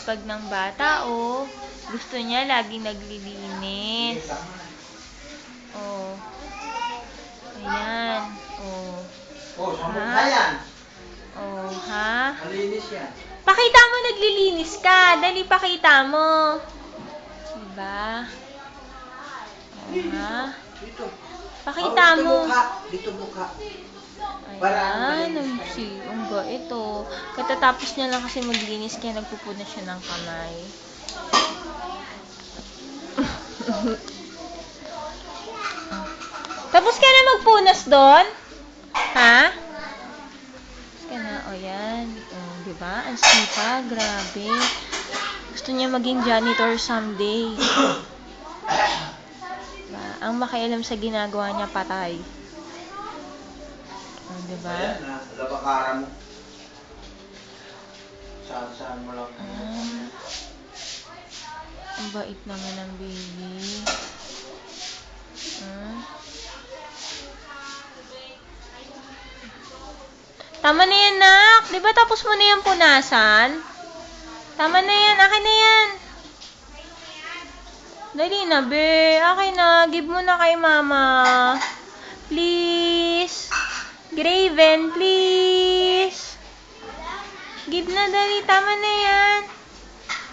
sipag ng bata, oh. Gusto niya laging naglilinis. Oh. Ayan. Oh. Oh, sambot na yan. Oh, ha? Malinis yan. Pakita mo naglilinis ka. Dali, pakita mo. Diba? Oh, ha? Dito. Pakita mo. Dito mukha. Ayan, ang bait, oh. Katatapos niya lang kasi maglinis, kaya nagpupunas siya ng kamay. Tapos ka na magpunas doon? Ha? Tapos ka na, o yan. O, diba? Ang sipa, grabe. Gusto niya maging janitor someday. Diba? Ang makialam sa ginagawa niya, patay. O, diba? Ayan na, labakara mo. Saan mo lang. Ang bait naman ng baby. Tama na yan, nak. Di ba tapos mo na yung punasan? Tama na yan. Akin na yan. Dali na, be. Akin na. Give mo na kay mama. Please. Graven, please. Give na, dali. Tama na yan.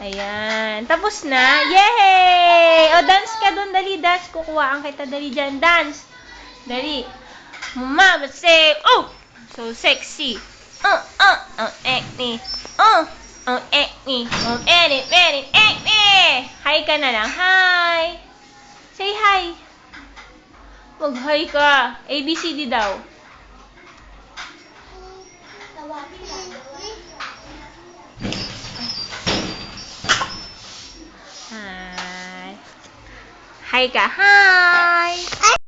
Ayan. Tapos na. Yay! O, dance ka dun. Dali, dance. Kukuhaan kita. Dali dyan. Dance. Dali. Mama, say, oh! So sexy. Acne. Acne. Edit. Acne. Hi ka na lang. Hi. Say hi. Mag-hi ka. ABCD daw. Hi. Hi ka. Hi.